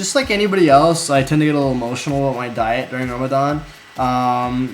just like anybody else, I tend to get a little emotional about my diet during Ramadan.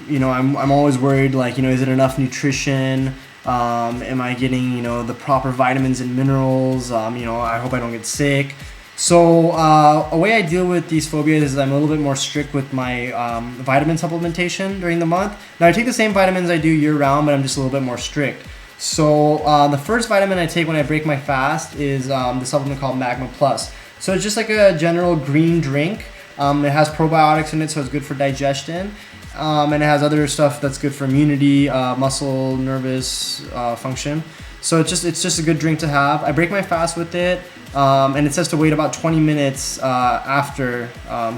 You know, I'm always worried, like, you know, is it enough nutrition? Am I getting, you know, the proper vitamins and minerals? You know, I hope I don't get sick. So a way I deal with these phobias is I'm a little bit more strict with my vitamin supplementation during the month. Now I take the same vitamins I do year round, but I'm just a little bit more strict. So the first vitamin I take when I break my fast is the supplement called Magma Plus. So it's just like a general green drink. It has probiotics in it, so it's good for digestion. And it has other stuff that's good for immunity, muscle, nervous function. So it's just a good drink to have. I break my fast with it, and it says to wait about 20 minutes after.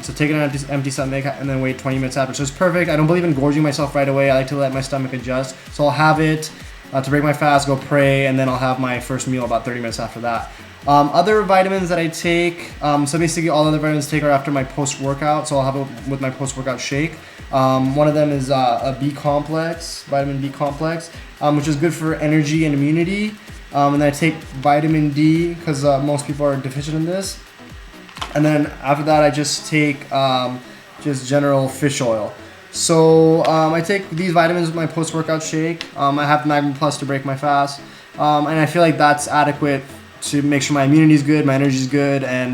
So take it on an empty stomach and then wait 20 minutes after. So it's perfect. I don't believe in gorging myself right away. I like to let my stomach adjust. So I'll have it to break my fast, go pray, and then I'll have my first meal about 30 minutes after that. Other vitamins that I take, so basically all other vitamins I take are after my post-workout, so I'll have it with my post-workout shake. One of them is a B complex, vitamin B complex, which is good for energy and immunity. And then I take vitamin D because most people are deficient in this. And then after that, I just take just general fish oil. So I take these vitamins with my post-workout shake. I have Magnum Plus to break my fast. And I feel like that's adequate to make sure my immunity is good, my energy is good, and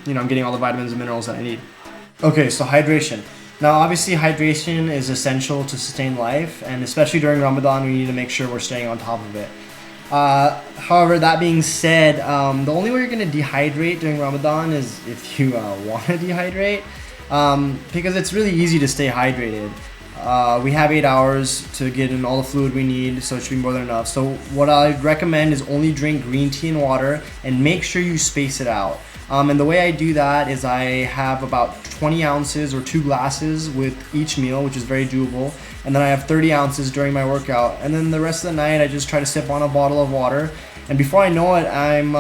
you know, I'm getting all the vitamins and minerals that I need. Okay, so hydration. Now, obviously, hydration is essential to sustain life, and especially during Ramadan, we need to make sure we're staying on top of it. However, that being said, the only way you're going to dehydrate during Ramadan is if you want to dehydrate, because it's really easy to stay hydrated. We have 8 hours to get in all the fluid we need, so it should be more than enough. So what I recommend is only drink green tea and water, and make sure you space it out. And the way I do that is I have about 20 ounces or 2 glasses with each meal, which is very doable. And then I have 30 ounces during my workout. And then the rest of the night, I just try to sip on a bottle of water. And before I know it, I'm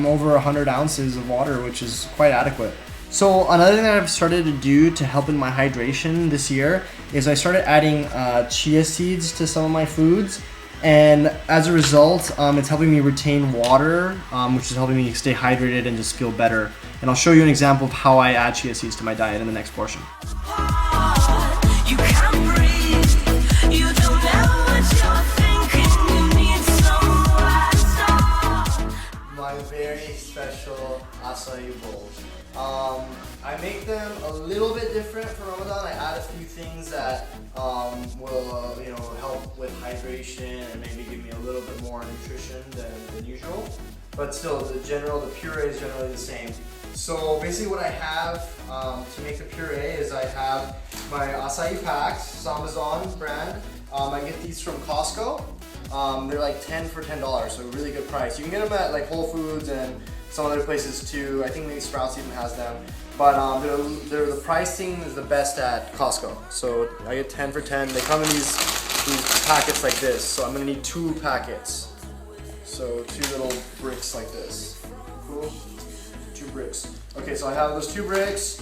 over 100 ounces of water, which is quite adequate. So another thing that I've started to do to help in my hydration this year is I started adding chia seeds to some of my foods. And as a result, it's helping me retain water, which is helping me stay hydrated and just feel better. And I'll show you an example of how I add chia seeds to my diet in the next portion. My very special acai bowls. I make them a little bit different for Ramadan. I add a few things that will you know, help with hydration and maybe give me a little bit more nutrition than usual. But still, the puree is generally the same. So basically what I have to make the puree is I have my acai packs, Samazon brand. I get these from Costco. They're like 10 for $10, so a really good price. You can get them at like Whole Foods and some other places too. I think maybe Sprouts even has them. But the pricing is the best at Costco. So I get 10 for 10. They come in these packets like this. So I'm gonna need 2 packets. So 2 little bricks like this. Cool. 2 bricks. Okay, so I have those 2 bricks,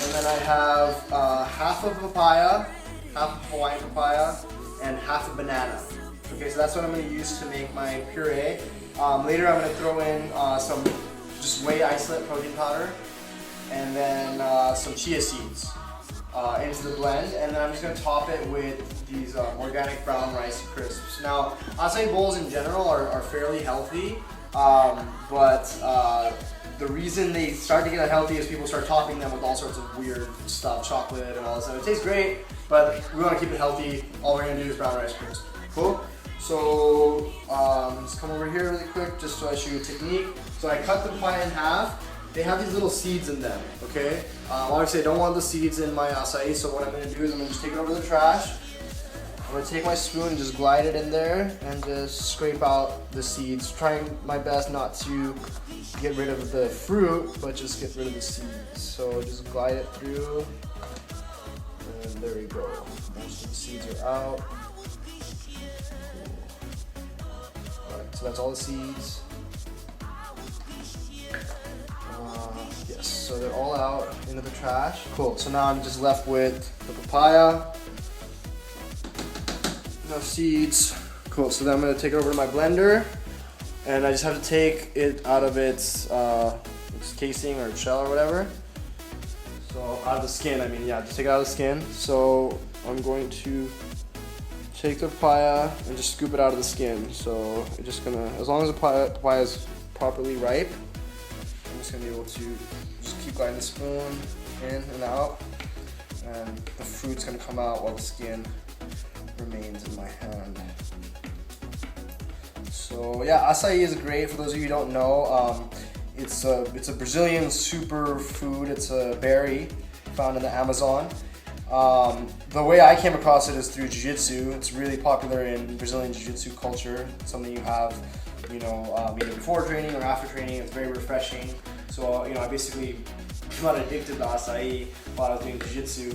and then I have half of papaya, half of Hawaiian papaya, and half a banana. Okay, so that's what I'm going to use to make my puree. Later I'm going to throw in some just whey isolate protein powder, and then some chia seeds into the blend, and then I'm just going to top it with these organic brown rice crisps. Now, acai bowls in general are fairly healthy, but the reason they start to get unhealthy is people start topping them with all sorts of weird stuff, chocolate and all this stuff. It tastes great, but we want to keep it healthy. All we're going to do is brown rice crisps. Cool? So let's come over here really quick just so I show you a technique. So I cut the papaya in half. They have these little seeds in them, okay? Obviously I don't want the seeds in my acai, so what I'm going to do is I'm going to just take it over the trash. I'm going to take my spoon and just glide it in there and just scrape out the seeds. Trying my best not to get rid of the fruit, but just get rid of the seeds. So just glide it through, and there we go. Most of the seeds are out. Alright, so that's all the seeds. Yes, so they're all out into the trash. Cool, so now I'm just left with the papaya. No seeds. Cool, so then I'm going to take it over to my blender, and I just have to take it out of its casing or shell or whatever. So out of the skin, I mean, yeah, just take it out of the skin. So I'm going to take the papaya and just scoop it out of the skin. So I'm just gonna, as long as the papaya is properly ripe, I'm just gonna be able to just keep gliding the spoon in and out, and the fruit's gonna come out while the skin remains in my hand. So yeah, acai is great. For those of you who don't know, it's a Brazilian superfood. It's a berry found in the Amazon. The way I came across it is through jiu-jitsu. It's really popular in Brazilian jiu-jitsu culture. It's something you have, you know, either before training or after training. It's very refreshing. So, you know, I basically got addicted to acai while I was doing jiu-jitsu.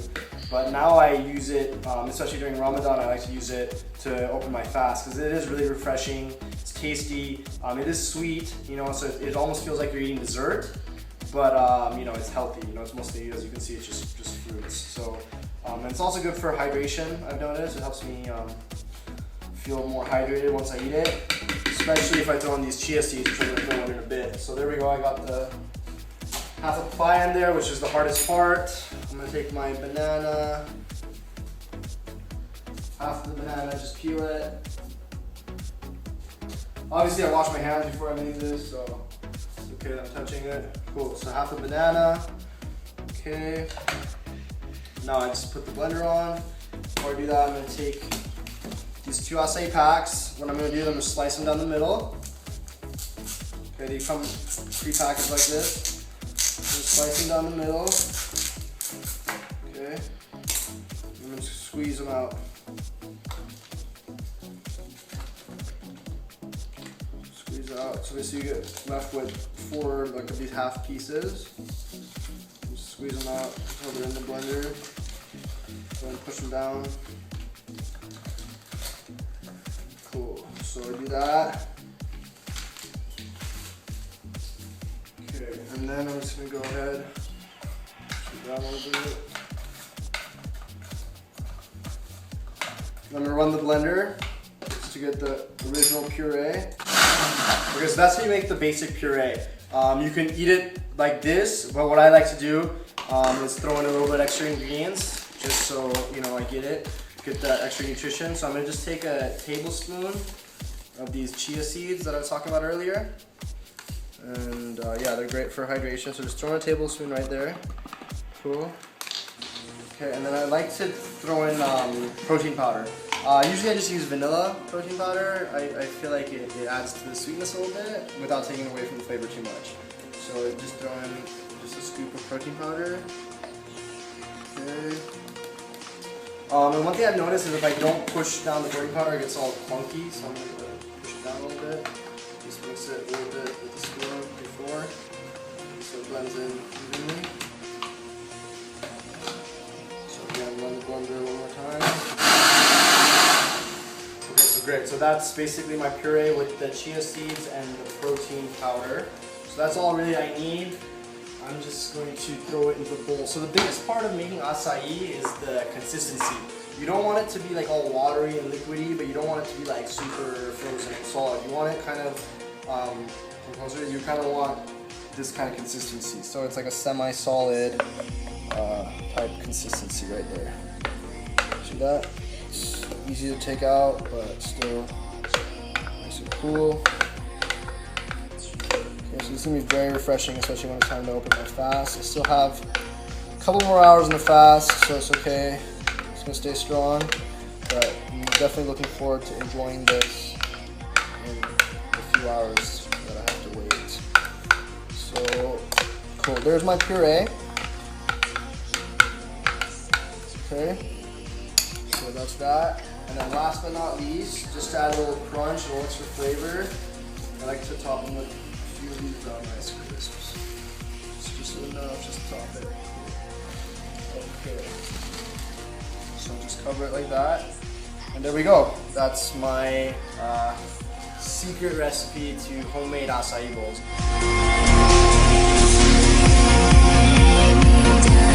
But now I use it, especially during Ramadan, I like to use it to open my fast because it is really refreshing. It's tasty. It is sweet, you know, so it almost feels like you're eating dessert. But, you know, it's healthy. You know, it's mostly, as you can see, it's just fruits. So, and it's also good for hydration, I've noticed. It helps me feel more hydrated once I eat it, especially if I throw in these chia seeds, which I'm going to throw in a bit. So there we go, I got the half a papaya in there, which is the hardest part. I'm going to take my banana, half of the banana, just peel it. Obviously I wash my hands before I make this, so it's okay that I'm touching it. Cool, so half a banana, okay. Now I just put the blender on. Before I do that, I'm going to take these 2 acai packs. What I'm going to do, I'm going to slice them down the middle. Okay, they come pre-packaged like this. Just slice them down the middle. Okay, I'm going to squeeze them out. Squeeze it out. So basically you get left with 4 like of these half pieces. Just squeeze them out, throw them in the blender. Go and push them down. Cool. So I do that. Okay, and then I'm just gonna go ahead, shoot that one a bit. I'm gonna run the blender just to get the original puree. Okay, so that's how you make the basic puree. You can eat it like this, but what I like to do is throw in a little bit extra ingredients, just so, you know, I get that extra nutrition. So I'm gonna just take a tablespoon of these chia seeds that I was talking about earlier. And yeah, they're great for hydration. So just throw in a tablespoon right there. Cool. Okay, and then I like to throw in protein powder. Usually I just use vanilla protein powder. I feel like it adds to the sweetness a little bit without taking away from the flavor too much. So just throw in just a scoop of protein powder. Okay. And one thing I've noticed is if I don't push down the protein powder, it gets all clunky. So I'm going to push it down a little bit. Just mix it a little bit with the spoon before, so it blends in evenly. So again, run the blender one more time. Okay, so great. So that's basically my puree with the chia seeds and the protein powder. So that's all really I need. I'm just going to throw it into the bowl. So the biggest part of making acai is the consistency. You don't want it to be like all watery and liquidy, but you don't want it to be like super frozen and solid. You want it kind of you kind of want this kind of consistency. So it's like a semi-solid type consistency right there. See that? It's easy to take out, but still nice and cool. Okay, so this is going to be very refreshing, especially when it's time to open my fast. I still have a couple more hours in the fast, so it's okay. It's going to stay strong, but I'm definitely looking forward to enjoying this in a few hours that I have to wait. So, cool. There's my puree. Okay, so that's that. And then last but not least, just to add a little crunch, a little extra flavor, I like to top them with a few of these brown rice crisps. It's just enough, just top it. Okay. So just cover it like that. And there we go. That's my secret recipe to homemade acai bowls.